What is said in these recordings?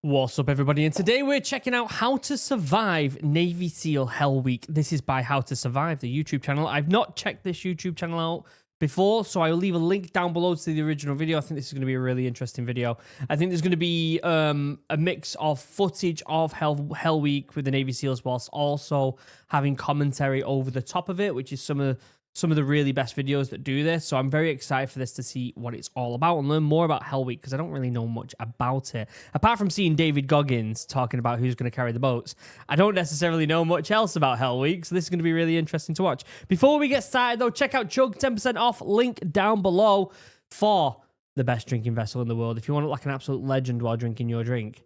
What's up, everybody? And today we're checking out how to survive Navy SEAL Hell Week. This is by How to Survive, the YouTube channel. I've not checked this YouTube channel out before, so I will leave a link down below to the original video. I think this is going to be a really interesting video. I think there's going to be a mix of footage of Hell Week with the Navy SEALs, whilst also having commentary over the top of it, which is some of the really best videos that do this. So I'm very excited for this to see what it's all about and learn more about Hell Week, because I don't really know much about it. Apart from seeing David Goggins talking about who's going to carry the boats, I don't necessarily know much else about Hell Week, so this is going to be really interesting to watch. Before we get started, though, check out Chug, 10% off, link down below for the best drinking vessel in the world. If you want to look like an absolute legend while drinking your drink,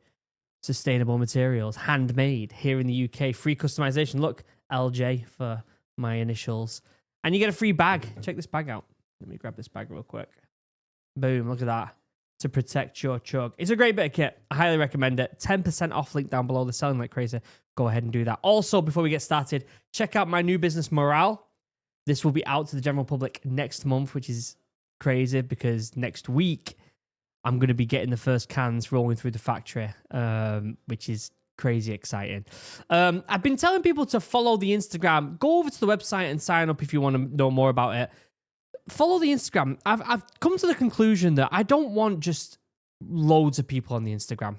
sustainable materials, handmade here in the UK, free customization. Look, LJ for my initials. And you get a free bag. Check this bag out. Let me grab this bag real quick. Boom, look at that. To protect your chug. It's a great bit of kit. I highly recommend it. 10% off, link down below. They're selling like crazy. Go ahead and do that. Also, before we get started, check out my new business, Morale. This will be out to the general public next month, which is crazy because next week, I'm going to be getting the first cans rolling through the factory, which is crazy exciting. I've been telling people to follow the Instagram. Go over to the website and sign up if you want to know more about it. Follow the Instagram. I've come to the conclusion that I don't want just loads of people on the Instagram.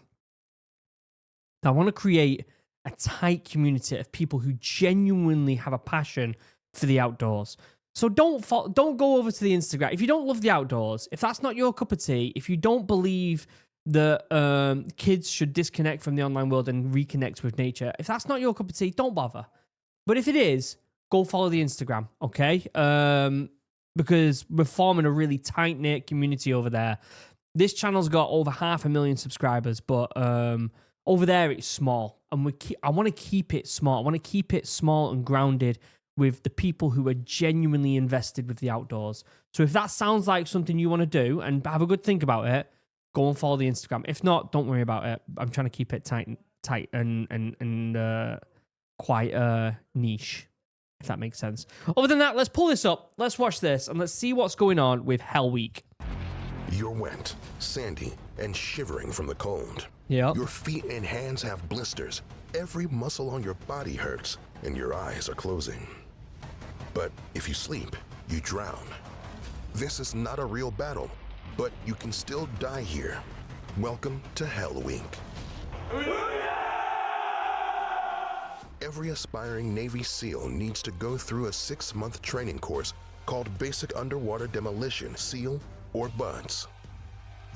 I want to create a tight community of people who genuinely have a passion for the outdoors. So don't go over to the Instagram. If you don't love the outdoors, if that's not your cup of tea, if you don't believe that kids should disconnect from the online world and reconnect with nature, if that's not your cup of tea, don't bother. But if it is, go follow the Instagram, okay? Because we're forming a really tight-knit community over there. This channel's got over 500,000 subscribers, but over there it's small. And I want to keep it small. I want to keep it small and grounded with the people who are genuinely invested with the outdoors. So if that sounds like something you want to do and have a good think about it, go and follow the Instagram. If not, don't worry about it. I'm trying to keep it tight and quite niche, if that makes sense. Other than that, let's pull this up. Let's watch this and let's see what's going on with Hell Week. You're wet, sandy, and shivering from the cold. Yep. Your feet and hands have blisters. Every muscle on your body hurts, and your eyes are closing. But if you sleep, you drown. This is not a real battle, but you can still die here. Welcome to Hell Week. Every aspiring Navy SEAL needs to go through a 6-month training course called Basic Underwater Demolition, SEAL, or BUDS.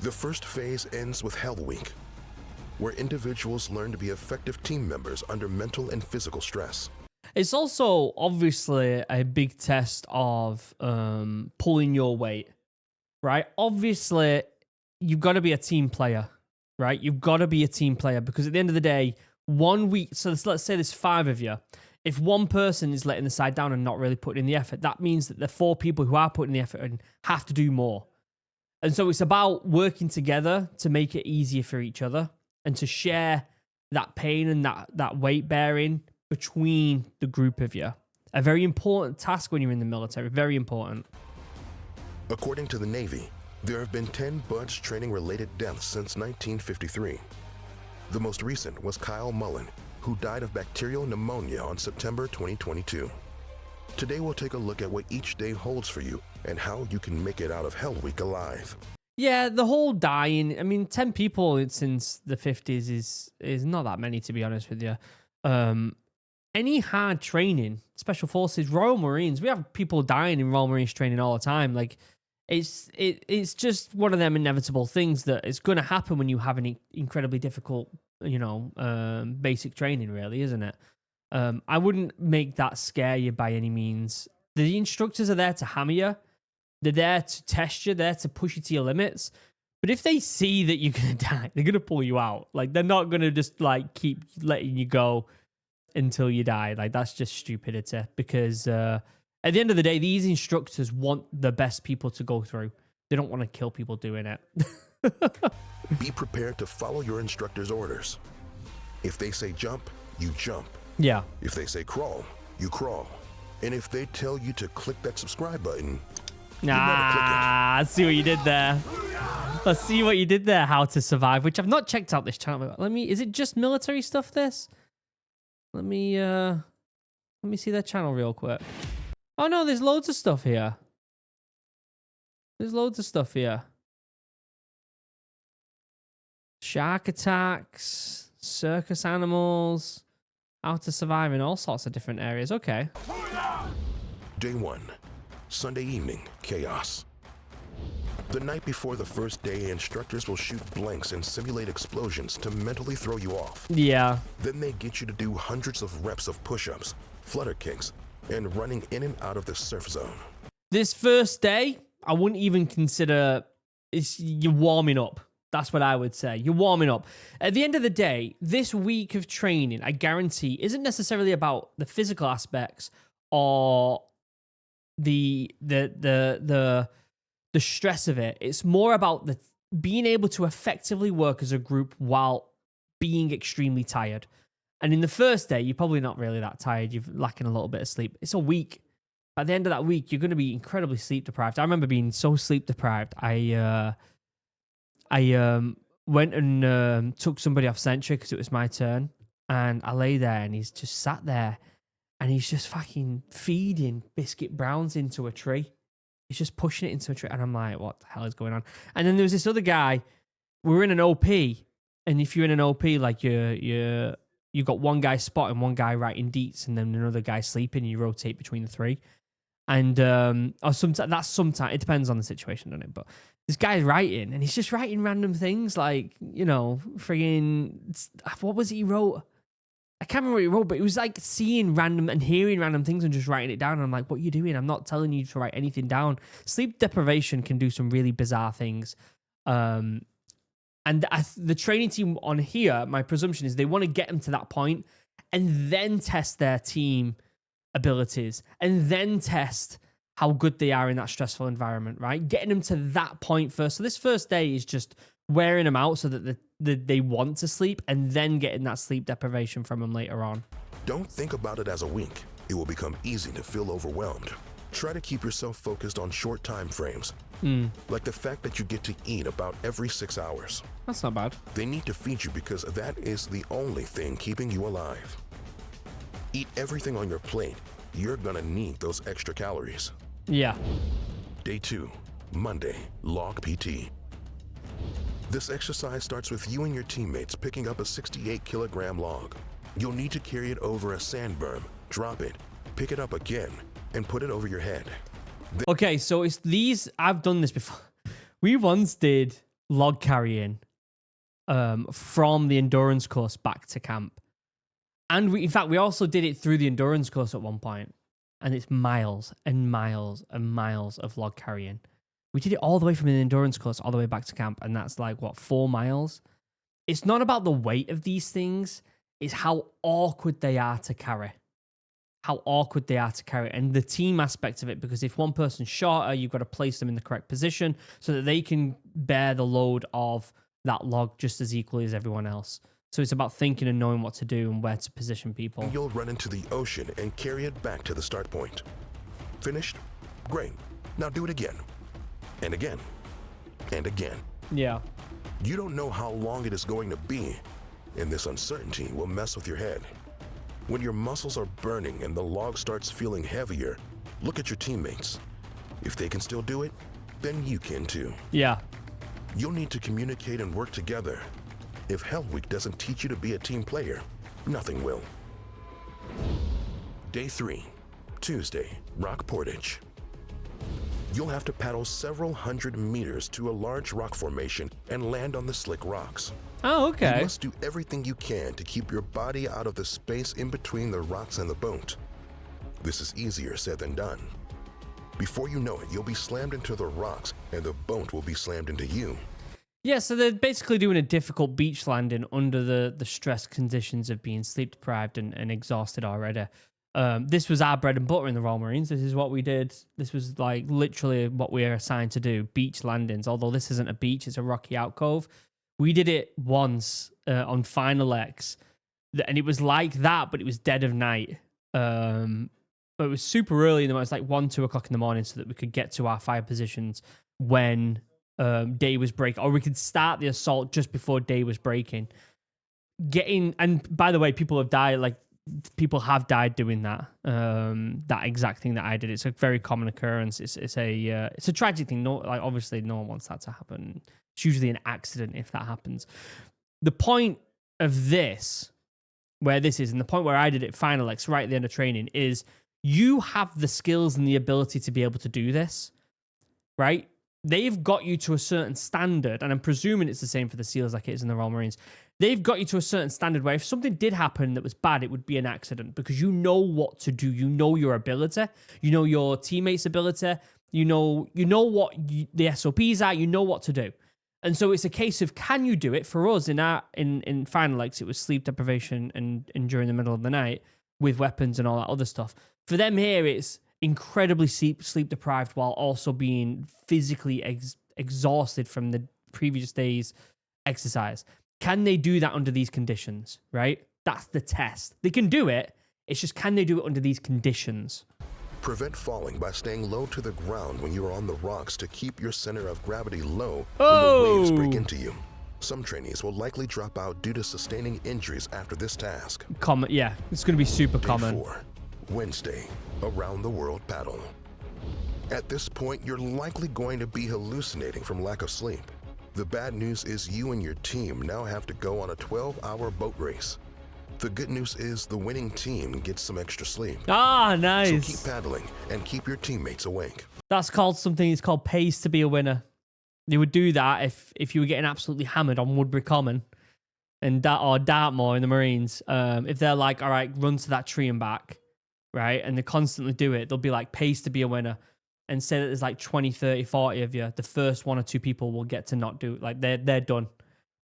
The first phase ends with Hell Week, where individuals learn to be effective team members under mental and physical stress. It's also obviously a big test of pulling your weight. Right? Obviously, you've got to be a team player, right? You've got to be a team player because at the end of the day, 1 week, so let's say there's 5 of you. If one person is letting the side down and not really putting in the effort, that means that the 4 people who are putting the effort in have to do more. And so it's about working together to make it easier for each other and to share that pain and that weight bearing between the group of you. A very important task when you're in the military, very important. According to the Navy, there have been 10 BUDS training-related deaths since 1953. The most recent was Kyle Mullen, who died of bacterial pneumonia on September 2022. Today we'll take a look at what each day holds for you and how you can make it out of Hell Week alive. Yeah, the whole dying, I mean, 10 people since the 50s is not that many, to be honest with you. Any hard training, Special Forces, Royal Marines, we have people dying in Royal Marines training all the time. Like, it's just one of them inevitable things that is going to happen when you have an incredibly difficult, basic training, really, isn't it? I wouldn't make that scare you by any means. The instructors are there to hammer you. They're there to test you. They're to push you to your limits. But if they see that you're going to die, they're going to pull you out. Like, they're not going to just, like, keep letting you go until you die. Like, that's just stupidity because at the end of the day, these instructors want the best people to go through. They don't want to kill people doing it. Be prepared to follow your instructor's orders. If they say jump, you jump. Yeah. If they say crawl, you crawl. And if they tell you to click that subscribe button, I see what you did there. Let's see what you did there, How to Survive, which I've not checked out this channel. Is it just military stuff, this? Let me see their channel real quick. Oh no, there's loads of stuff here. There's loads of stuff here. Shark attacks, circus animals, How to Survive in all sorts of different areas. Okay. Day 1, Sunday evening, chaos. The night before the first day, instructors will shoot blanks and simulate explosions to mentally throw you off. Yeah. Then they get you to do hundreds of reps of push-ups, flutter kicks, and running in and out of the surf zone. This first day, I wouldn't even consider you're warming up. That's what I would say. You're warming up. At the end of the day, this week of training, I guarantee, isn't necessarily about the physical aspects or the stress of it. It's more about the being able to effectively work as a group while being extremely tired. And in the first day, you're probably not really that tired. You're lacking a little bit of sleep. It's a week. At the end of that week, you're going to be incredibly sleep deprived. I remember being so sleep deprived. I went and took somebody off sentry because it was my turn. And I lay there and he's just sat there and he's just fucking feeding biscuit browns into a tree. He's just pushing it into a tree. And I'm like, what the hell is going on? And then there was this other guy. We were in an OP. And if you're in an OP, like you've got one guy spotting, one guy writing deets, and then another guy sleeping, and you rotate between the three. And or sometimes it depends on the situation, doesn't it? But this guy's writing, and he's just writing random things like, friggin', what was it he wrote? I can't remember what he wrote, but it was like seeing random and hearing random things and just writing it down. And I'm like, what are you doing? I'm not telling you to write anything down. Sleep deprivation can do some really bizarre things. And the training team on here, my presumption is they want to get them to that point and then test their team abilities and then test how good they are in that stressful environment, right? Getting them to that point first. So this first day is just wearing them out so that they want to sleep and then getting that sleep deprivation from them later on. Don't think about it as a week. It will become easy to feel overwhelmed. Try to keep yourself focused on short time frames, like the fact that you get to eat about every 6 hours. That's not bad. They need to feed you because that is the only thing keeping you alive. Eat everything on your plate. You're gonna need those extra calories. Yeah. Day 2, Monday, log PT. This exercise starts with you and your teammates picking up a 68-kilogram log. You'll need to carry it over a sand berm, drop it, pick it up again, and put it over your head. Okay, so it's these. I've done this before. We once did log carrying from the endurance course back to camp. And in fact, we also did it through the endurance course at one point. And it's miles and miles and miles of log carrying. We did it all the way from the endurance course all the way back to camp. And that's like, 4 miles? It's not about the weight of these things. It's how awkward they are to carry. How awkward they are to carry. And the team aspect of it, because if one person's shorter, you've got to place them in the correct position so that they can bear the load of that log just as equally as everyone else. So it's about thinking and knowing what to do and where to position people. You'll run into the ocean and carry it back to the start point. Finished? Great. Now do it again. And again. And again. Yeah. You don't know how long it is going to be, and this uncertainty will mess with your head. When your muscles are burning and the log starts feeling heavier, look at your teammates. If they can still do it, then you can too. Yeah. You'll need to communicate and work together. If Hell Week doesn't teach you to be a team player, nothing will. Day 3, Tuesday, rock portage. You'll have to paddle several hundred meters to a large rock formation and land on the slick rocks. Oh, okay. You must do everything you can to keep your body out of the space in between the rocks and the boat. This is easier said than done. Before you know it, you'll be slammed into the rocks and the boat will be slammed into you. Yeah, so they're basically doing a difficult beach landing under the stress conditions of being sleep deprived and exhausted already. This was our bread and butter in the Royal Marines. This is what we did. This was like literally what we are assigned to do, beach landings. Although this isn't a beach, it's a rocky alcove. We did it once on Final X, and it was like that, but it was dead of night. But it was super early in the morning. It was like 1, 2 o'clock in the morning so that we could get to our fire positions when day was breaking, or we could start the assault just before day was breaking. And by the way, people have died. Like, people have died doing that. That exact thing that I did. It's a very common occurrence. It's a tragic thing. No, like, obviously, no one wants that to happen. It's usually an accident if that happens. The point of this, where this is, and the point where I did it Final X right at the end of training, is you have the skills and the ability to be able to do this, right? They've got you to a certain standard, and I'm presuming it's the same for the SEALs like it is in the Royal Marines. They've got you to a certain standard where if something did happen that was bad, it would be an accident, because you know what to do. You know your ability. You know your teammates' ability. You know what the SOPs are. You know what to do. And so it's a case of, can you do it? For us in Final X, it was sleep deprivation and during the middle of the night with weapons and all that other stuff. For them here, it's incredibly sleep deprived while also being physically exhausted from the previous day's exercise. Can they do that under these conditions, right? That's the test. They can do it. It's just, can they do it under these conditions? Prevent falling by staying low to the ground when you are on the rocks to keep your center of gravity low when the waves break into you. Some trainees will likely drop out due to sustaining injuries after this task. Common, yeah, it's going to be super common. Day 4, Wednesday, around the world paddle. At this point, you're likely going to be hallucinating from lack of sleep. The bad news is you and your team now have to go on a 12-hour boat race. The good news is the winning team gets some extra sleep. Ah, nice. So keep paddling and keep your teammates awake. That's called something. It's called pays to be a winner. They would do that if you were getting absolutely hammered on Woodbury Common and or Dartmoor in the Marines. If they're like, all right, run to that tree and back, right? And they constantly do it. They'll be like, pays to be a winner. And say that there's like 20, 30, 40 of you. The first 1 or 2 people will get to not do it. Like, they're done.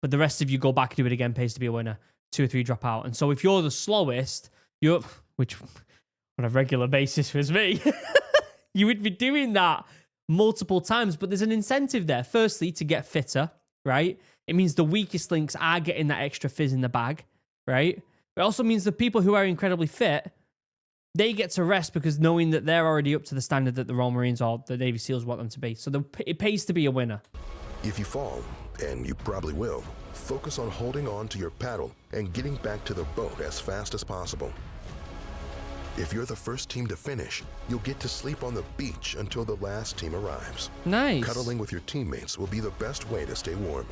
But the rest of you go back and do it again, pays to be a winner. 2 or 3 drop out. And so if you're the slowest, which on a regular basis was me, you would be doing that multiple times. But there's an incentive there. Firstly, to get fitter, right? It means the weakest links are getting that extra fizz in the bag, right? It also means the people who are incredibly fit, they get to rest because knowing that they're already up to the standard that the Royal Marines or the Navy SEALs want them to be. So it pays to be a winner. If you fall, and you probably will, focus on holding on to your paddle and getting back to the boat as fast as possible. If you're the first team to finish, you'll get to sleep on the beach until the last team arrives. Nice. Cuddling with your teammates will be the best way to stay warm.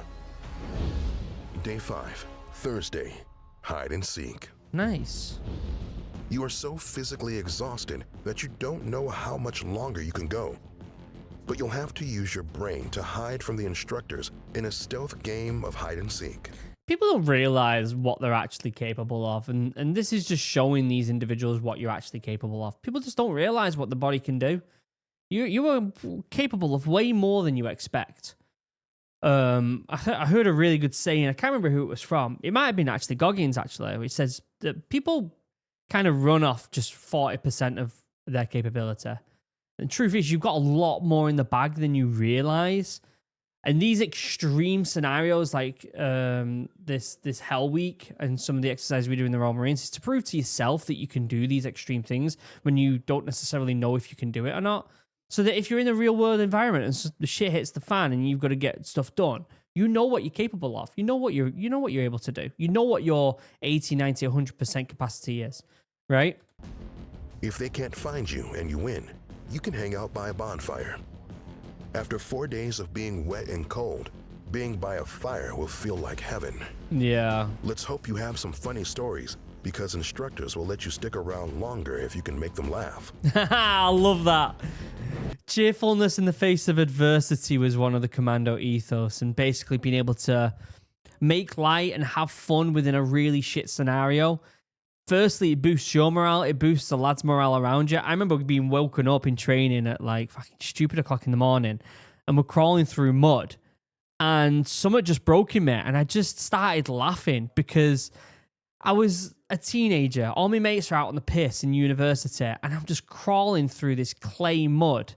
Day 5, Thursday, hide and seek. Nice. You are so physically exhausted that you don't know how much longer you can go. But you'll have to use your brain to hide from the instructors in a stealth game of hide and seek. People don't realize what they're actually capable of, and this is just showing these individuals what you're actually capable of. People just don't realize what the body can do. You are capable of way more than you expect. I heard a really good saying. I can't remember who it was from. It might have been actually Goggins, actually, which says that people kind of run off just 40% of their capability. The truth is, you've got a lot more in the bag than you realize. And these extreme scenarios, like this Hell Week and some of the exercises we do in the Royal Marines, is to prove to yourself that you can do these extreme things when you don't necessarily know if you can do it or not. So that if you're in a real world environment and the shit hits the fan and you've got to get stuff done, you know what you're capable of. You know what you're able to do. You know what your 80, 90, 100% capacity is, right? If they can't find you and you win, you can hang out by a bonfire. After 4 days of being wet and cold, being by a fire will feel like heaven. Yeah. Let's hope you have some funny stories, because instructors will let you stick around longer if you can make them laugh. I love that. Cheerfulness in the face of adversity was one of the commando ethos, and basically being able to make light and have fun within a really shit scenario. Firstly, it boosts your morale. It boosts the lads' morale around you. I remember being woken up in training at like fucking stupid o'clock in the morning, and we're crawling through mud, and something just broke in me, and I just started laughing because I was a teenager. All my mates are out on the piss in university, and I'm just crawling through this clay mud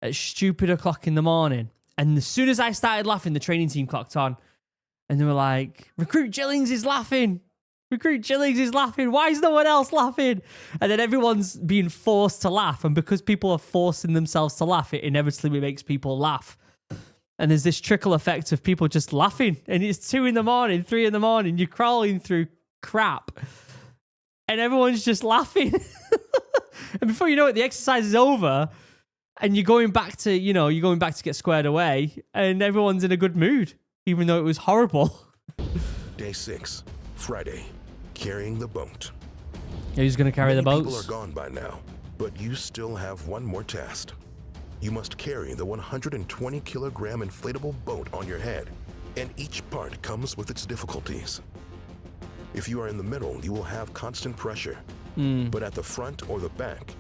at stupid o'clock in the morning. And as soon as I started laughing, the training team clocked on, and they were like, "Recruit Jillings is laughing. Recruit Jillings is laughing. Why is no one else laughing?" And then everyone's being forced to laugh. And because people are forcing themselves to laugh, it inevitably makes people laugh. And there's this trickle effect of people just laughing. And it's 2 a.m, 3 a.m. You're crawling through crap. And everyone's just laughing. And before you know it, the exercise is over. And you're going back to, you're going back to get squared away. And everyone's in a good mood, even though it was horrible. Day 6, Friday, carrying the boat. Who's going to carry the boats? People are gone by now, but you still have one more task. You must carry the 120-kilogram inflatable boat on your head, and each part comes with its difficulties. If you are in the middle, you will have constant pressure, but at the front or the back,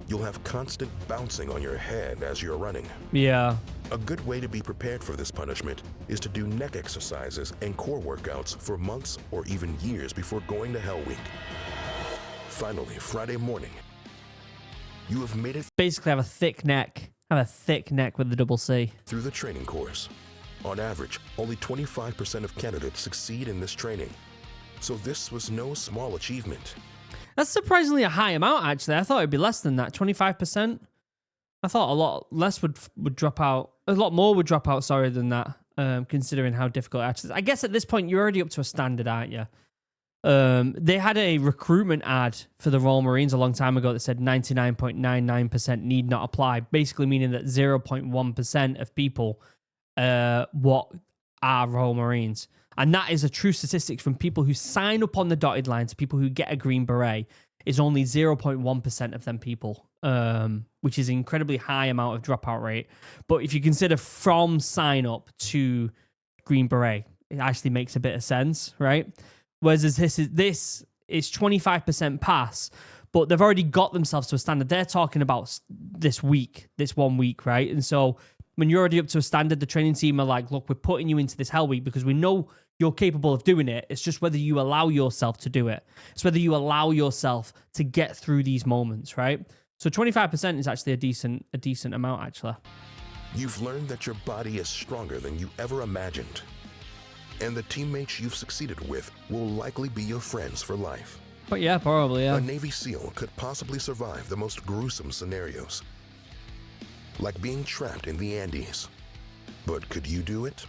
you'll have constant bouncing on your head as you're running. Yeah. A good way to be prepared for this punishment is to do neck exercises and core workouts for months or even years before going to Hell Week. Finally, Friday morning, you have made it Basically have a thick neck. Have a thick neck with the double C. through the training course. On average, only 25% of candidates succeed in this training. So this was no small achievement. That's surprisingly a high amount, actually. I thought it'd be less than that, 25%. I thought a lot less would drop out. A lot more would drop out, than that, considering how difficult it actually is. I guess at this point, you're already up to a standard, aren't you? They had a recruitment ad for the Royal Marines a long time ago that said 99.99% need not apply, basically meaning that 0.1% of people what are Royal Marines. And that is a true statistic from people who sign up on the dotted line to people who get a green beret is only 0.1% of them people, which is an incredibly high amount of dropout rate. But if you consider from sign up to green beret, it actually makes a bit of sense, right? Whereas this is 25% pass, but they've already got themselves to a standard. They're talking about this 1 week, right? And so when you're already up to a standard, the training team are like, look, we're putting you into this Hell Week because we know you're capable of doing it. It's just whether you allow yourself to do it. It's whether you allow yourself to get through these moments, right? So 25% is actually a decent amount, actually. You've learned that your body is stronger than you ever imagined. And the teammates you've succeeded with will likely be your friends for life. But yeah, probably, yeah. A Navy SEAL could possibly survive the most gruesome scenarios, like being trapped in the Andes. But could you do it?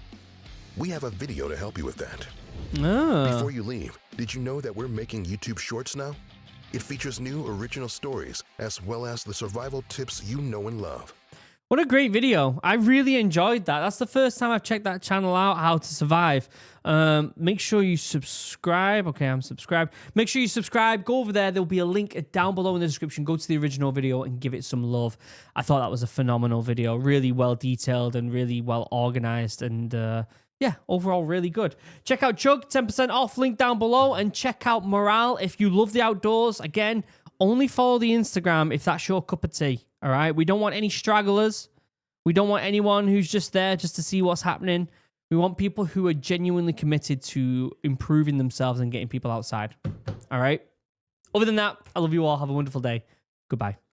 We have a video to help you with that. Before you leave, did you know that we're making YouTube Shorts now? It features new original stories as well as the survival tips you know and love. What a great video. I really enjoyed that. That's the first time I've checked that channel out, How to Survive. Make sure you subscribe. Okay, I'm subscribed. Make sure you subscribe. Go over there. There'll be a link down below in the description. Go to the original video and give it some love. I thought that was a phenomenal video. Really well detailed and really well organized. And yeah, overall really good. Check out Chug, 10% off, link down below. And check out Morale if you love the outdoors. Again, only follow the Instagram if that's your cup of tea. All right, we don't want any stragglers. We don't want anyone who's just there just to see what's happening. We want people who are genuinely committed to improving themselves and getting people outside. All right. Other than that, I love you all. Have a wonderful day. Goodbye.